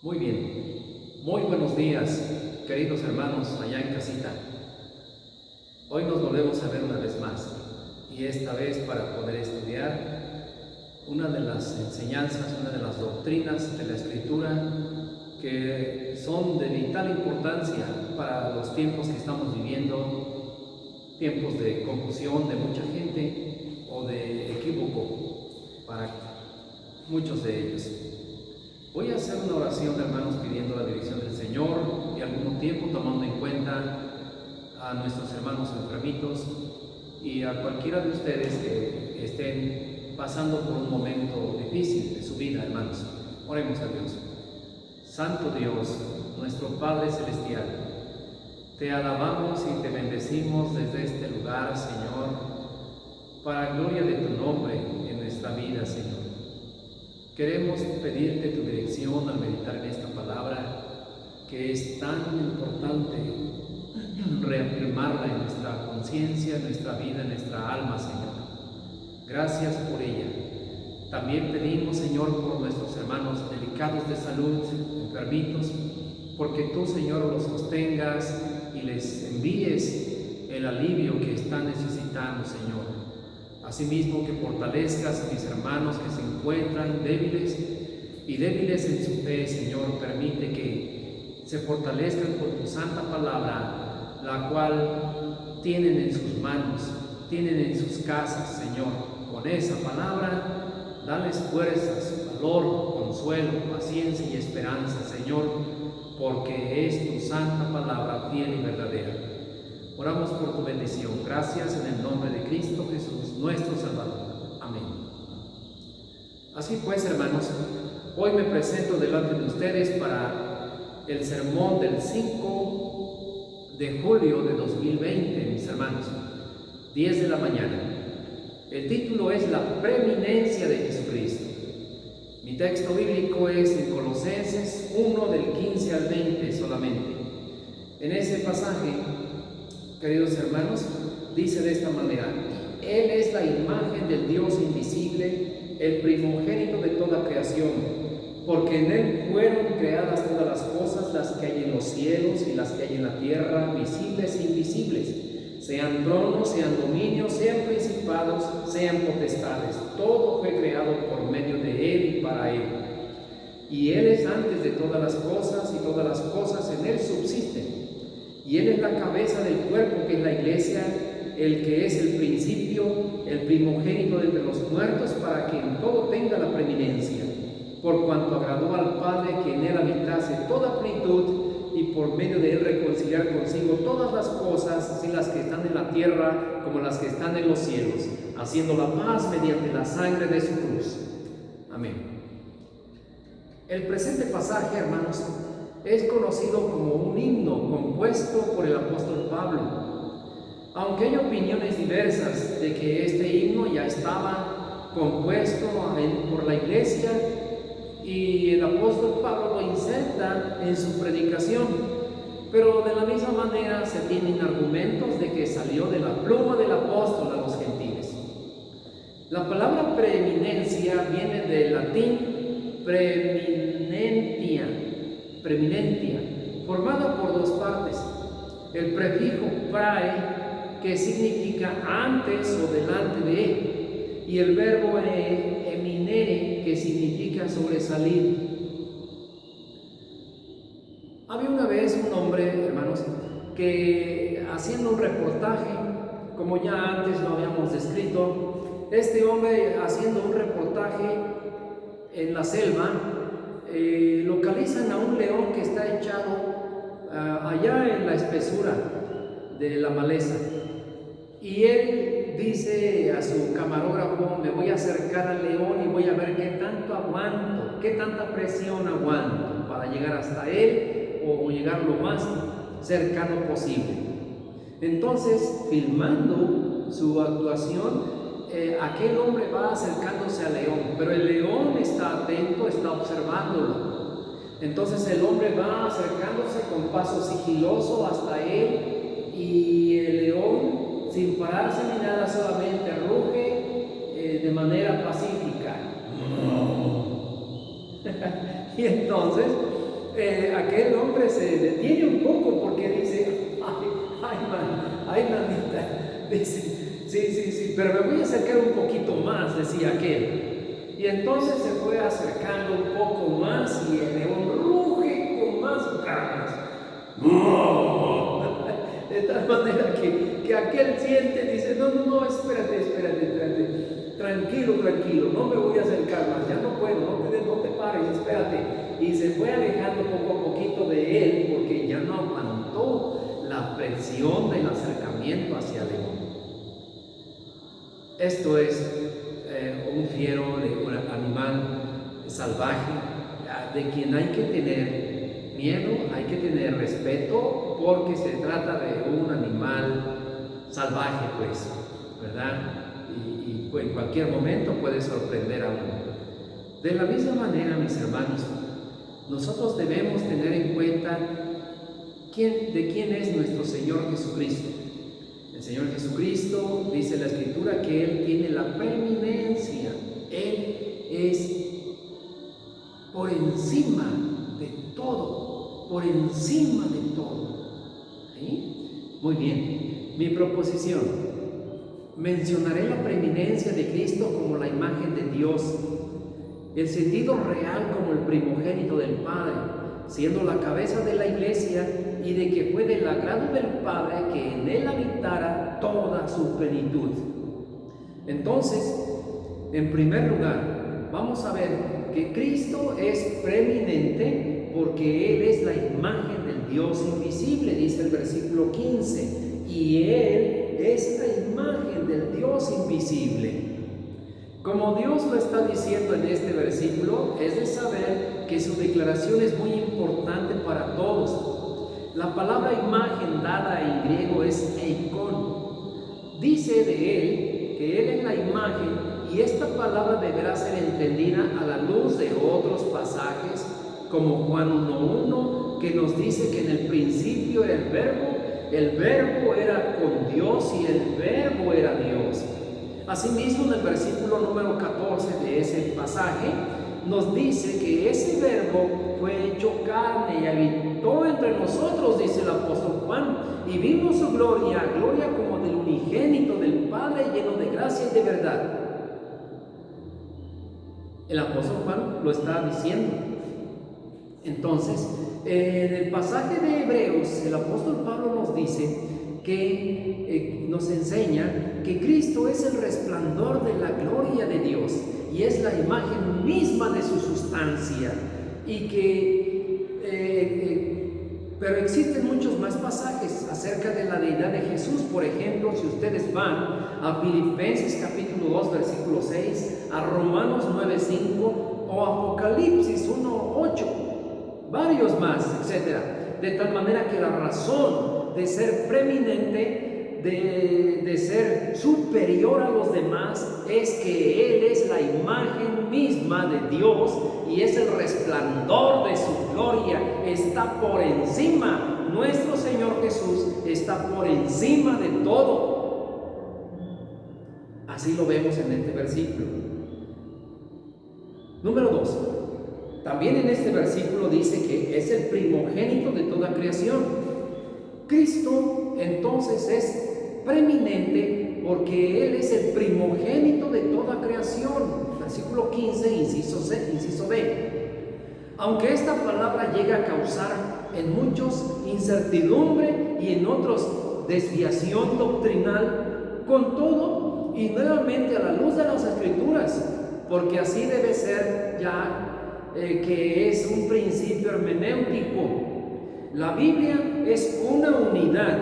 Muy bien, muy buenos días, queridos hermanos allá en casita. Hoy nos volvemos a ver una vez más, y esta vez para poder estudiar una de las enseñanzas, una de las doctrinas de la Escritura que son de vital importancia para los tiempos que estamos viviendo, tiempos de confusión de mucha gente o de equívoco para muchos de ellos. Voy a hacer una oración, hermanos, pidiendo la dirección del Señor y al mismo tiempo tomando en cuenta a nuestros hermanos enfermitos y a cualquiera de ustedes que estén pasando por un momento difícil de su vida, hermanos. Oremos a Dios. Santo Dios, nuestro Padre Celestial, te alabamos y te bendecimos desde este lugar, Señor, para gloria de tu nombre en nuestra vida, Señor. Queremos pedirte tu dirección al meditar en esta palabra, que es tan importante reafirmarla en nuestra conciencia, en nuestra vida, en nuestra alma, Señor. Gracias por ella. También pedimos, Señor, por nuestros hermanos delicados de salud, enfermitos, porque tú, Señor, los sostengas y les envíes el alivio que están necesitando, Señor. Asimismo, que fortalezcas a mis hermanos que se encuentran débiles en su fe, Señor. Permite que se fortalezcan con tu santa palabra, la cual tienen en sus manos, tienen en sus casas, Señor. Con esa palabra, dales fuerzas, valor, consuelo, paciencia y esperanza, Señor, porque es tu santa palabra fiel y verdadera. Oramos por tu bendición. Gracias en el nombre de Cristo Jesús, nuestro Salvador. Amén. Así pues, hermanos, hoy me presento delante de ustedes para el sermón del 5 de julio de 2020, mis hermanos, 10 de la mañana. El título es La preeminencia de Jesucristo. Mi texto bíblico es en Colosenses 1, del 15 al 20 solamente. En ese pasaje, queridos hermanos, dice de esta manera: Él es la imagen del Dios invisible, el primogénito de toda creación, porque en Él fueron creadas todas las cosas, las que hay en los cielos y las que hay en la tierra, visibles e invisibles, sean tronos, sean dominios, sean principados, sean potestades. Todo fue creado por medio de Él y para Él. Y Él es antes de todas las cosas, y todas las cosas en Él subsisten. Y Él es la cabeza del cuerpo, que es la iglesia, el que es el principio, el primogénito de entre los muertos, para que en todo tenga la preeminencia, por cuanto agradó al Padre que en Él habitase toda plenitud, y por medio de Él reconciliar consigo todas las cosas, así las que están en la tierra como las que están en los cielos, haciendo la paz mediante la sangre de su cruz. Amén. El presente pasaje, hermanos, es conocido como un himno compuesto por el apóstol Pablo. Aunque hay opiniones diversas de que este himno ya estaba compuesto por la iglesia y el apóstol Pablo lo inserta en su predicación, pero de la misma manera se tienen argumentos de que salió de la pluma del apóstol a los gentiles. La palabra preeminencia viene del latín preeminentia, formada por dos partes: el prefijo prae, que significa antes o delante de, y el verbo eminere, que significa sobresalir. Había una vez un hombre, hermanos, que haciendo un reportaje, como ya antes lo habíamos descrito, este hombre haciendo un reportaje en la selva, localizan a un león que está echado allá en la espesura de la maleza, y él dice a su camarógrafo: me voy a acercar al león y voy a ver qué tanto aguanto, qué tanta presión aguanto para llegar hasta él o llegar lo más cercano posible. Entonces, filmando su actuación, aquel hombre va acercándose al león, pero el león está atento, está observándolo. Entonces el hombre va acercándose con paso sigiloso hasta él, y el león, sin pararse ni nada, solamente ruge de manera pacífica. Y entonces aquel hombre se detiene un poco porque dice, ay, mamita, dice, sí, pero me voy a acercar un poquito más, decía aquel. Y entonces se fue acercando un poco más y el león ruge con más ganas. De tal manera que aquel siente, dice, no, espérate, tranquilo, no me voy a acercar más, ya no puedo, no te pares, espérate. Y se fue alejando poco a poquito de él porque ya no aguantó la presión del acercamiento hacia el león. Esto es un fiero, un animal salvaje, de quien hay que tener miedo, hay que tener respeto, porque se trata de un animal salvaje, pues, ¿verdad? Y pues, en cualquier momento puede sorprender a uno. De la misma manera, mis hermanos, nosotros debemos tener en cuenta de quién es nuestro Señor Jesucristo. El Señor Jesucristo, dice la Escritura, que Él tiene la preeminencia. Él es por encima de todo, por encima de todo. ¿Sí? Muy bien, mi proposición: mencionaré la preeminencia de Cristo como la imagen de Dios, el sentido real como el primogénito del Padre, siendo la cabeza de la Iglesia, y de que fue del agrado del Padre que en Él habitara toda su plenitud. Entonces, en primer lugar, vamos a ver que Cristo es preeminente porque Él es la imagen del Dios invisible, dice el versículo 15, y Él es la imagen del Dios invisible. Como Dios lo está diciendo en este versículo, es de saber que su declaración es muy importante para todos. La palabra imagen dada en griego es eikon. Dice de Él que Él es la imagen, y esta palabra deberá ser entendida a la luz de otros pasajes, como Juan 1:1, que nos dice que en el principio era el verbo era con Dios y el verbo era Dios. Asimismo, en el versículo número 14 de ese pasaje, nos dice que ese verbo fue hecho carne y habitó entre nosotros, dice el apóstol Juan, y vimos su gloria como del unigénito del Padre, lleno de gracia y de verdad. El apóstol Juan lo está diciendo. Entonces, en el pasaje de Hebreos, el apóstol Pablo nos dice que nos enseña que Cristo es el resplandor de la gloria de Dios y es la imagen misma de su sustancia, y pero existen muchos más pasajes acerca de la deidad de Jesús. Por ejemplo, si ustedes van a Filipenses capítulo 2 versículo 6, a Romanos 9:5 o Apocalipsis 1:8, varios más, etcétera. De tal manera que la razón de ser preeminente, de ser superior a los demás, es que Él es la imagen misma de Dios y es el resplandor de su gloria. Está por encima, nuestro Señor Jesús está por encima de todo. Así lo vemos en este versículo. Número 2. También en este versículo dice que es el primogénito de toda creación. Cristo entonces es preeminente porque Él es el primogénito de toda creación. Versículo 15, inciso B. Aunque esta palabra llega a causar en muchos incertidumbre y en otros desviación doctrinal, con todo y nuevamente a la luz de las Escrituras, porque así debe ser ya, que es un principio hermenéutico. La Biblia es una unidad,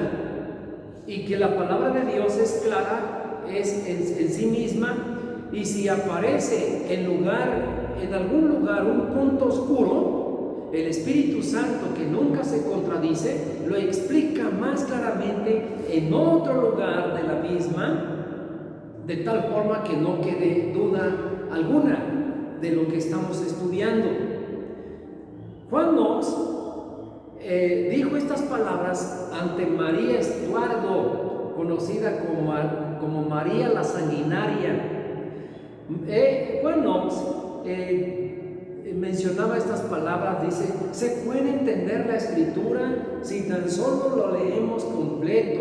y que la palabra de Dios es clara, es en sí misma, y si aparece en algún lugar un punto oscuro, el Espíritu Santo, que nunca se contradice, lo explica más claramente en otro lugar de la misma, de tal forma que no quede duda alguna de lo que estamos estudiando. Juan nos dijo estas palabras ante María Estuardo, conocida como María la Sanguinaria. Juan Knox mencionaba estas palabras, dice, se puede entender la Escritura si tan solo lo leemos completo.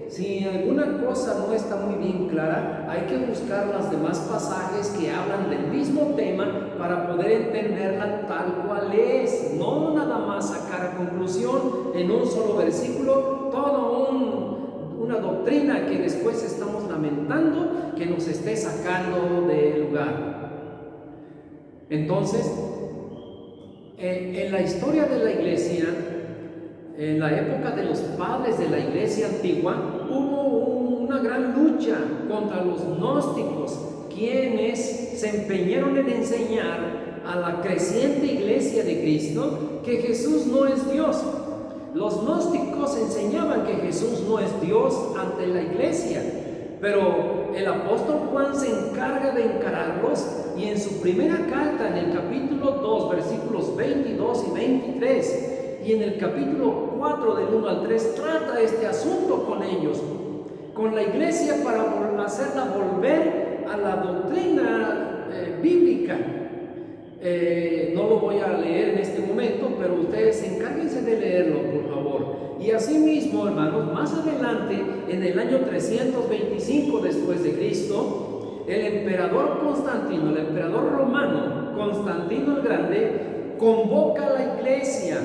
Si alguna cosa no está muy bien clara, hay que buscar los demás pasajes que hablan del mismo tema para poder entenderla tal cual es. No nada más sacar a conclusión en un solo versículo toda una doctrina que después estamos lamentando que nos esté sacando del lugar. Entonces, en la historia de la iglesia, en la época de los padres de la iglesia antigua, hubo una gran lucha contra los gnósticos, quienes se empeñaron en enseñar a la creciente iglesia de Cristo que Jesús no es Dios. Los gnósticos enseñaban que Jesús no es Dios ante la iglesia, pero el apóstol Juan se encarga de encararlos y en su primera carta, en el capítulo 2, versículos 22 y 23, y en el capítulo 4 del 1 al 3 trata este asunto con ellos, con la iglesia, para hacerla volver a la doctrina bíblica. No lo voy a leer en este momento, pero ustedes encárguense de leerlo, por favor. Y asimismo, hermanos, más adelante, en el año 325 después de Cristo, el emperador Constantino, el emperador romano Constantino el Grande, convoca a la iglesia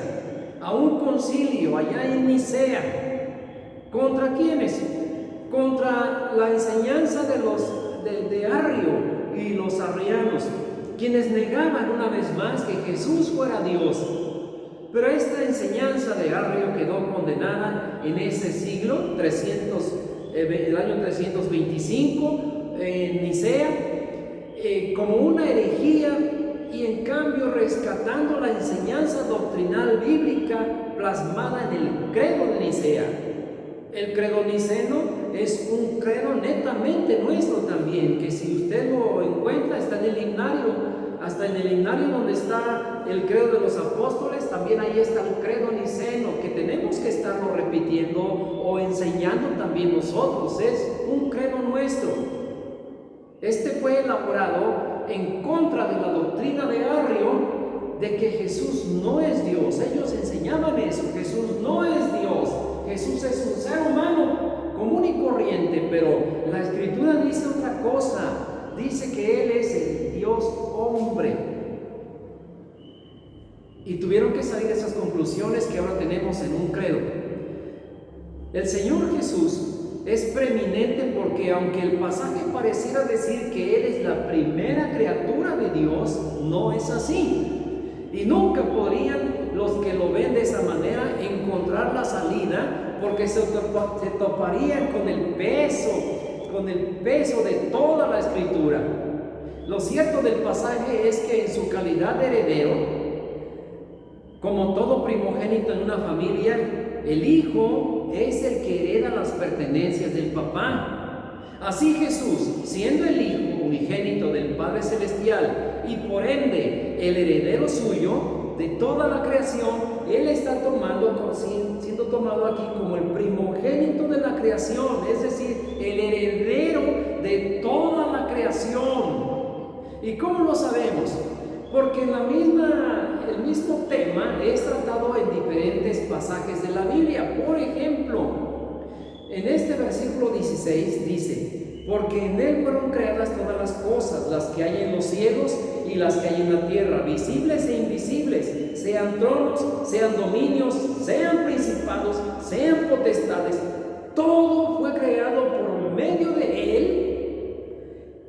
a un concilio allá en Nicea. ¿Contra quiénes? Contra la enseñanza de Arrio y los arrianos, quienes negaban una vez más que Jesús fuera Dios. Pero esta enseñanza de Arrio quedó condenada en ese siglo, el año 325, en Nicea, como una herejía, y en cambio rescatando la enseñanza doctrinal bíblica plasmada en el credo de Nicea. El credo niceno es un credo netamente nuestro también, que si usted lo encuentra está en el himnario, hasta en el himnario donde está el credo de los apóstoles, también ahí está el credo niceno, que tenemos que estarlo repitiendo o enseñando también nosotros. Es un credo nuestro. Este fue elaborado en contra de la doctrina de Arrio de que Jesús no es Dios. Ellos enseñaban eso: Jesús no es Dios, Jesús es un ser humano común y corriente. Pero la Escritura dice otra cosa, dice que Él es el Dios hombre. Y tuvieron que salir esas conclusiones que ahora tenemos en un credo. El Señor Jesús es preeminente porque, aunque el pasaje pareciera decir que Él es la primera criatura de Dios, no es así. Y nunca podrían los que lo ven de esa manera encontrar la salida, porque se toparían con el peso de toda la Escritura. Lo cierto del pasaje es que en su calidad de heredero, como todo primogénito en una familia, el hijo es el que hereda las pertenencias del papá. Así Jesús, siendo el hijo unigénito del Padre Celestial y por ende el heredero suyo de toda la creación, Él está siendo tomado aquí como el primogénito de la creación, es decir, el heredero de toda la creación. ¿Y cómo lo sabemos? Porque el mismo tema es tratado en diferentes pasajes de la Biblia. Por ejemplo, en este versículo 16 dice: porque en Él fueron creadas todas las cosas, las que hay en los cielos y las que hay en la tierra, visibles e invisibles, sean tronos, sean dominios, sean principados, sean potestades. Todo fue creado por medio de Él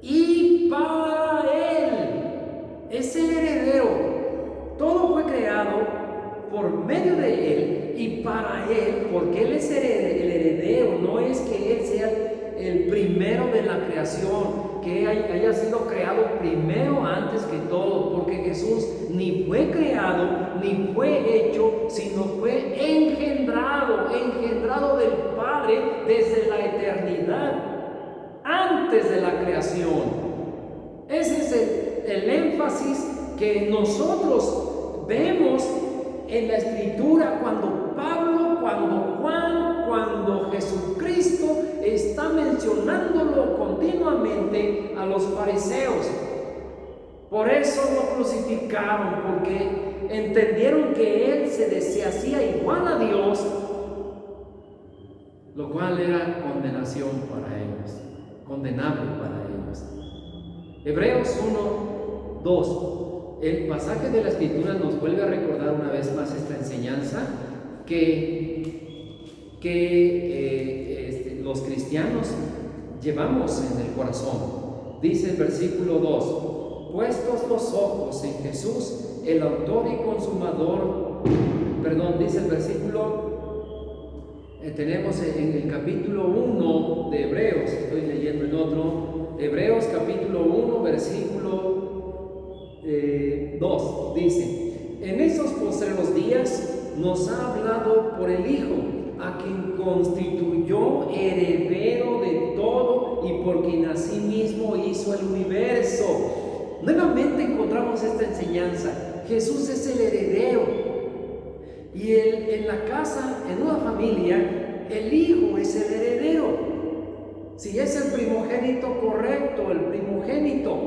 y para Él. Es el heredero. Todo fue creado por medio de Él y para Él, porque Él es el heredero. No es que Él sea el primero de la creación, que haya sido creado primero antes que todo, porque Jesús ni fue creado ni fue hecho, sino fue engendrado del Padre desde la eternidad, antes de la creación. Ese es el énfasis que nosotros vemos en la Escritura cuando Pablo, cuando Juan, cuando Jesucristo está mencionándolo continuamente a los fariseos. Por eso lo crucificaron, porque entendieron que Él se hacía igual a Dios, lo cual era condenación para ellos, condenable para ellos. Hebreos 1, 2. El pasaje de la Escritura nos vuelve a recordar una vez más esta enseñanza que los cristianos llevamos en el corazón. Dice el versículo 2: puestos los ojos en Jesús, el autor y consumador, dice el versículo, tenemos en el capítulo 1 de Hebreos, estoy leyendo en otro, Hebreos capítulo 1, versículo 2, dice: en esos postreros días nos ha hablado por el Hijo, a quien constituyó heredero de todo y por quien asimismo hizo el universo. Nuevamente encontramos esta enseñanza. Jesús es el heredero. Y en la casa, en una familia, el hijo es el heredero. Si es el primogénito, correcto, el primogénito.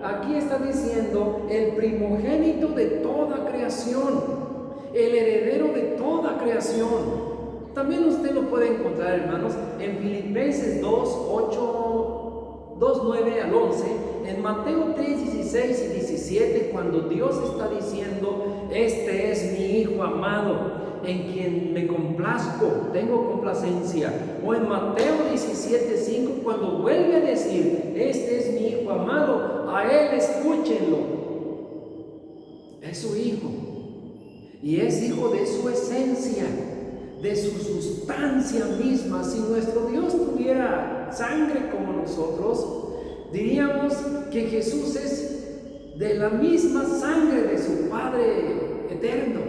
Aquí está diciendo el primogénito de toda creación, el heredero de toda creación. También usted lo puede encontrar, hermanos, en Filipenses 2:9 al 11, en Mateo 3:16 y 17, cuando Dios está diciendo: este es mi Hijo amado, en quien me complazco, tengo complacencia. O en Mateo 17:5, cuando vuelve a decir: este es mi Hijo amado, a Él escúchenlo. Es su Hijo, y es Hijo de su esencia, de su sustancia misma. Si nuestro Dios tuviera sangre como nosotros, diríamos que Jesús es de la misma sangre de su Padre eterno,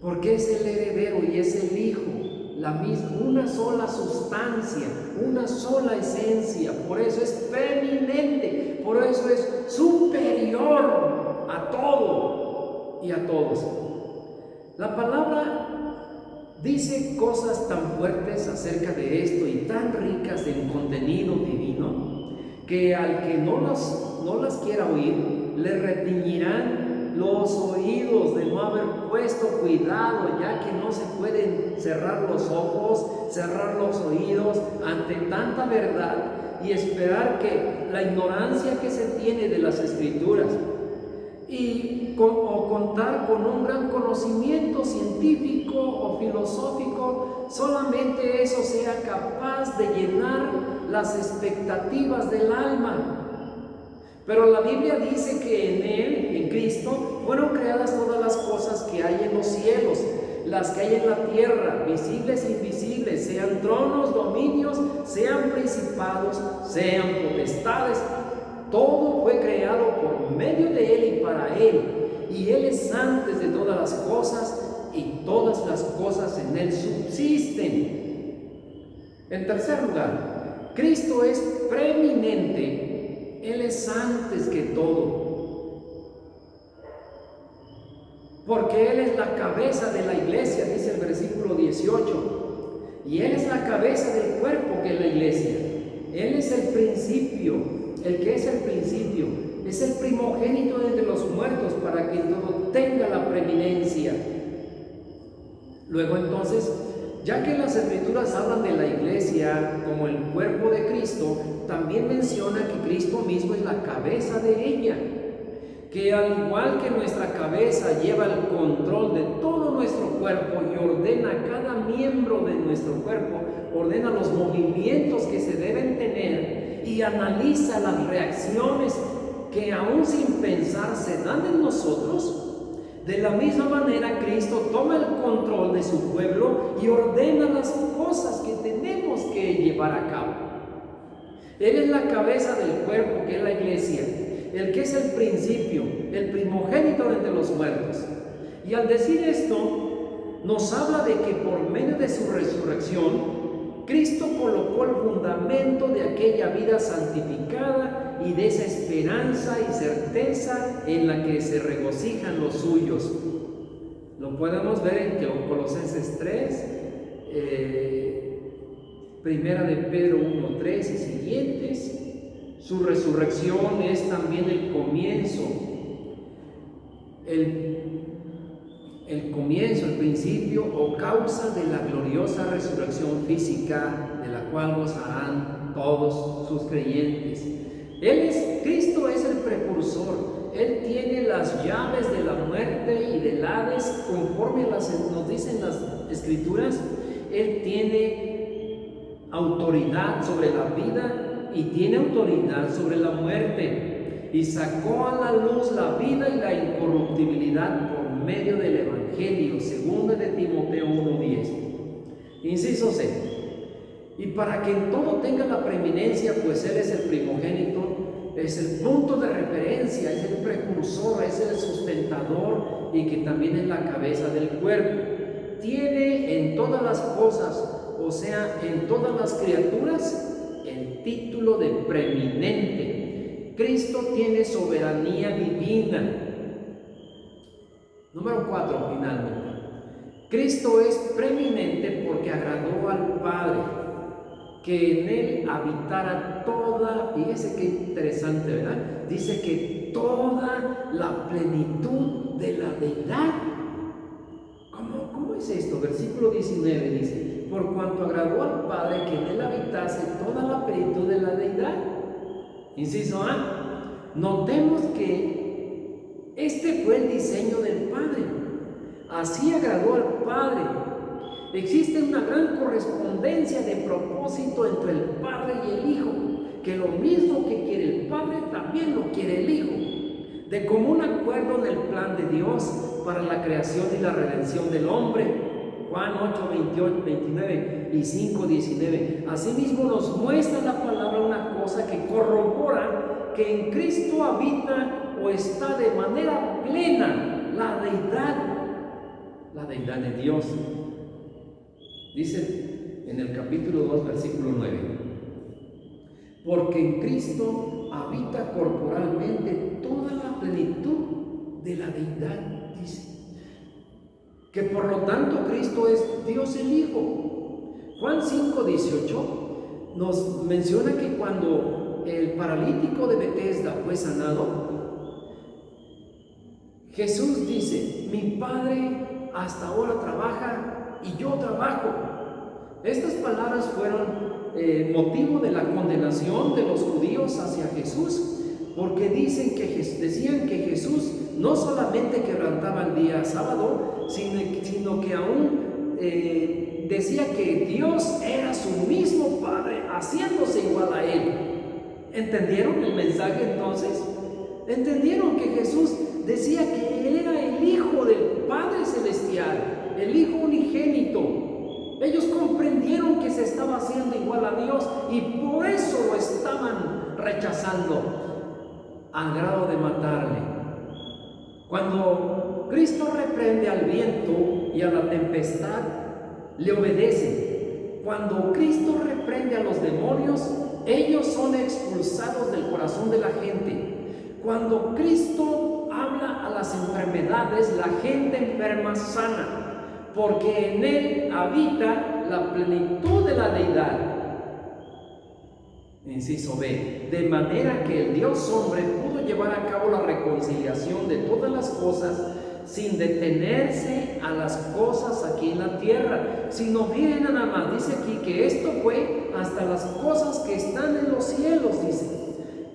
porque es el heredero y es el Hijo, la misma, una sola sustancia, una sola esencia. Por eso es preeminente, por eso es superior a todo y a todos. La palabra dice cosas tan fuertes acerca de esto y tan ricas en contenido divino, que al que no las quiera oír, le retiñirán los oídos de no haber puesto cuidado, ya que no se pueden cerrar los ojos, cerrar los oídos ante tanta verdad y esperar que la ignorancia que se tiene de las Escrituras o contar con un gran conocimiento científico o filosófico, solamente eso sea capaz de llenar las expectativas del alma. Pero la Biblia dice que en Él, en Cristo, fueron creadas todas las cosas que hay en los cielos, las que hay en la tierra, visibles e invisibles, sean tronos, dominios, sean principados, sean potestades. Todo fue creado por medio de Él y para Él, y Él es antes de todas las cosas, y todas las cosas en Él subsisten. En tercer lugar, Cristo es preeminente, Él es antes que todo, porque Él es la cabeza de la iglesia, dice el versículo 18, y Él es la cabeza del cuerpo que es la iglesia. Él es el principio, el que es el principio, es el primogénito de entre los muertos, para que todo tenga la preeminencia. Luego entonces, ya que las Escrituras hablan de la iglesia como el cuerpo de Cristo, también menciona que Cristo mismo es la cabeza de ella, que al igual que nuestra cabeza lleva el control de todo nuestro cuerpo y ordena cada miembro de nuestro cuerpo, ordena los movimientos que se deben tener y analiza las reacciones que aún sin pensar se dan en nosotros. De la misma manera, Cristo toma el control de su pueblo y ordena las cosas que tenemos que llevar a cabo. Él es la cabeza del cuerpo, que es la iglesia, el que es el principio, el primogénito entre los muertos. Y al decir esto, nos habla de que por medio de su resurrección, Cristo colocó el fundamento de aquella vida santificada y de esa esperanza y certeza en la que se regocijan los suyos. Lo podemos ver en Colosenses 3, Primera de Pedro 1:3 y siguientes. Su resurrección es también el comienzo, el principio o causa de la gloriosa resurrección física de la cual gozarán todos sus creyentes. Cristo es el precursor. Él tiene las llaves de la muerte y del Hades, conforme nos dicen las Escrituras. Él tiene autoridad sobre la vida y tiene autoridad sobre la muerte. Y sacó a la luz la vida y la incorruptibilidad por medio del Evangelio, 2 de Timoteo 1:10. Inciso C. Y para que en todo tenga la preeminencia, pues Él es el primogénito, es el punto de referencia, es el precursor, es el sustentador y que también es la cabeza del cuerpo. Tiene en todas las cosas, o sea, en todas las criaturas, el título de preeminente. Cristo tiene soberanía divina. Número 4, finalmente. Cristo es preeminente porque agradó al Padre que en Él habitara toda, fíjese qué interesante, ¿verdad? Dice que toda la plenitud de la deidad. ¿Cómo es esto? Versículo 19 dice: por cuanto agradó al Padre que en Él habitase toda la plenitud de la deidad. Inciso A. Notemos que este fue el diseño del Padre. Así agradó al Padre. Existe una gran correspondencia de propósito entre el Padre y el Hijo, que lo mismo que quiere el Padre también lo quiere el Hijo, de común acuerdo en el plan de Dios para la creación y la redención del hombre. Juan 8, 28, 29 y 5, 19. Asimismo nos muestra la palabra una cosa que corrobora que en Cristo habita o está de manera plena la deidad de Dios. Dice en el capítulo 2, versículo 9: porque en Cristo habita corporalmente toda la plenitud de la deidad. Dice que por lo tanto Cristo es Dios el Hijo. Juan 5, 18 nos menciona que cuando el paralítico de Betesda fue sanado, Jesús dice: mi Padre hasta ahora trabaja y yo trabajo. Estas palabras fueron motivo de la condenación de los judíos hacia Jesús, porque decían que Jesús no solamente quebrantaba el día sábado, sino que aún decía que Dios era su mismo Padre, haciéndose igual a Él. ¿Entendieron el mensaje entonces? ¿Entendieron que Jesús decía que Él era el Hijo del Padre Celestial, el Hijo unigénito? Ellos comprendieron que se estaba haciendo igual a Dios y por eso lo estaban rechazando al grado de matarle. Cuando Cristo reprende al viento y a la tempestad, le obedecen. Cuando Cristo reprende a los demonios, ellos son expulsados del corazón de la gente. Cuando Cristo habla a las enfermedades, la gente enferma sana, porque en Él habita la plenitud de la deidad. Inciso B. De manera que el Dios hombre pudo llevar a cabo la reconciliación de todas las cosas sin detenerse a las cosas aquí en la tierra, sino bien nada más, dice aquí que esto fue hasta las cosas que están en los cielos, dice,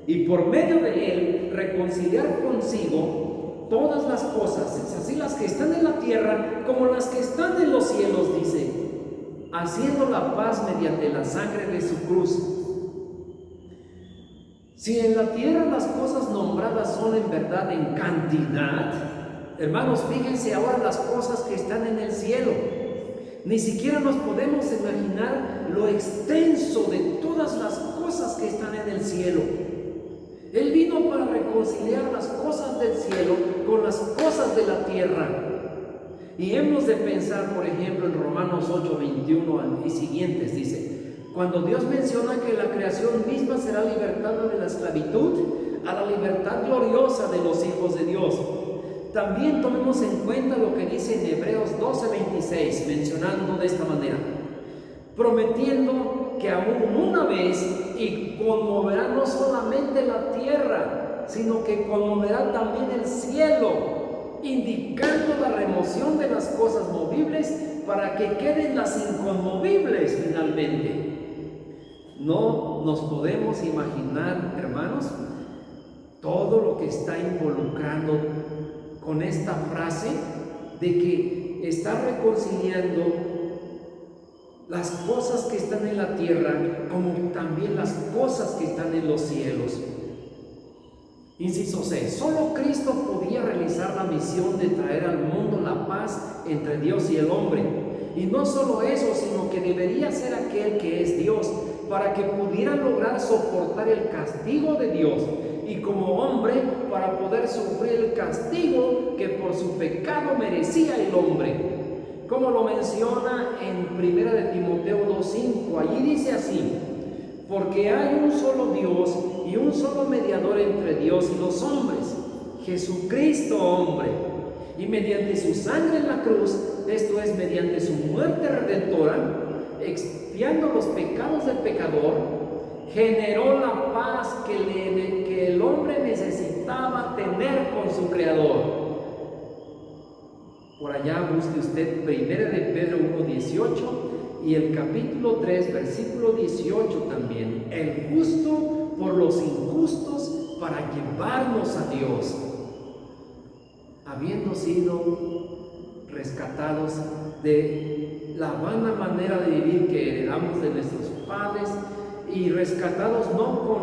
y por medio de Él reconciliar consigo todas las cosas, es así las que están en la tierra como las que están en los cielos, dice, haciendo la paz mediante la sangre de su cruz. Si en la tierra las cosas nombradas son en verdad en cantidad, hermanos, fíjense ahora las cosas que están en el cielo. Ni siquiera nos podemos imaginar lo extenso de todas las cosas que están en el cielo. Él vino para reconciliar las cosas del cielo con las cosas de la tierra. Y hemos de pensar, por ejemplo, en Romanos 8, 21 y siguientes, dice: cuando Dios menciona que la creación misma será libertada de la esclavitud a la libertad gloriosa de los hijos de Dios. También tomemos en cuenta lo que dice en Hebreos 12, 26, mencionando de esta manera: prometiendo que aún una vez y conmoverá no solamente la tierra, sino que conmoverá también el cielo, indicando la remoción de las cosas movibles para que queden las inconmovibles finalmente. No nos podemos imaginar, hermanos, todo lo que está involucrando con esta frase de que está reconciliando las cosas que están en la tierra como también las cosas que están en los cielos. Inciso C, solo Cristo podía realizar la misión de traer al mundo la paz entre Dios y el hombre. Y no solo eso, sino que debería ser aquel que es Dios, para que pudiera lograr soportar el castigo de Dios, y como hombre, para poder sufrir el castigo que por su pecado merecía el hombre. Como lo menciona en 1 de Timoteo 2:5, allí dice así: porque hay un solo Dios y un solo mediador entre Dios y los hombres, Jesucristo hombre, y mediante su sangre en la cruz, esto es, mediante su muerte redentora, expiando los pecados del pecador, generó la paz que el hombre necesitaba tener con su Creador. Por allá busque usted 1 de Pedro 1:18 y el capítulo 3, versículo 18 también. El justo por los injustos para llevarnos a Dios, habiendo sido rescatados de la vana manera de vivir que heredamos de nuestros padres, y rescatados no con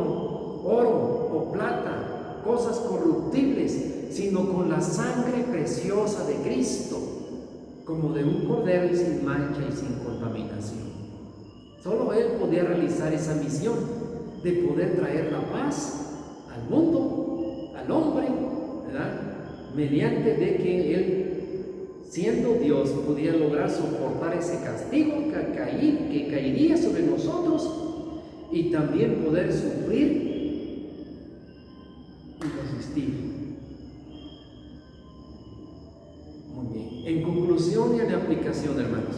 oro o plata, cosas corruptibles, sino con la sangre preciosa de Cristo, como de un cordero sin mancha y sin contaminación. Solo Él podía realizar esa misión de poder traer la paz al mundo, al hombre, ¿verdad? Mediante de que Él, siendo Dios, pudiera lograr soportar ese castigo que caería sobre nosotros, y también poder sufrir y resistir. Muy bien. En conclusión y en aplicación, hermanos,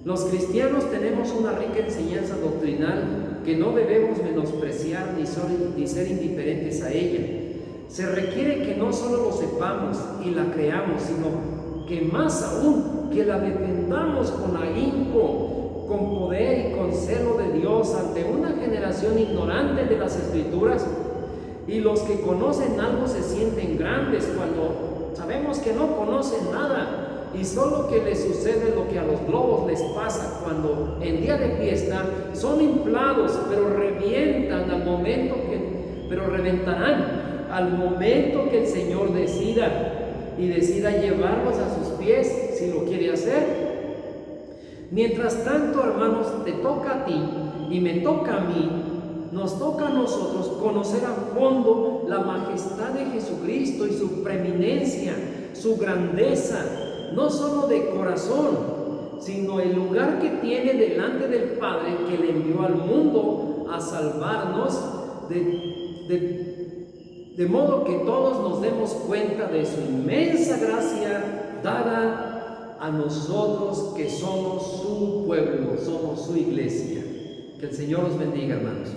los cristianos tenemos una rica enseñanza doctrinal que no debemos menospreciar ni ser indiferentes a ella. Se requiere que no solo lo sepamos y la creamos, sino que más aún que la defendamos con ahínco, con poder y con celo de Dios ante una generación ignorante de las Escrituras. Y los que conocen algo se sienten grandes cuando sabemos que no conocen nada, y solo que les sucede lo que a los globos les pasa cuando en día de fiesta son inflados, pero revientarán al momento que el Señor decida llevarlos a sus pies, si lo quiere hacer. Mientras tanto, hermanos, te toca a ti y me toca a mí, nos toca a nosotros conocer a fondo la majestad de Jesucristo y su preeminencia, su grandeza, no solo de corazón, sino el lugar que tiene delante del Padre, que le envió al mundo a salvarnos, de modo que todos nos demos cuenta de su inmensa gracia dada a nosotros que somos su pueblo, somos su iglesia. Que el Señor los bendiga, hermanos.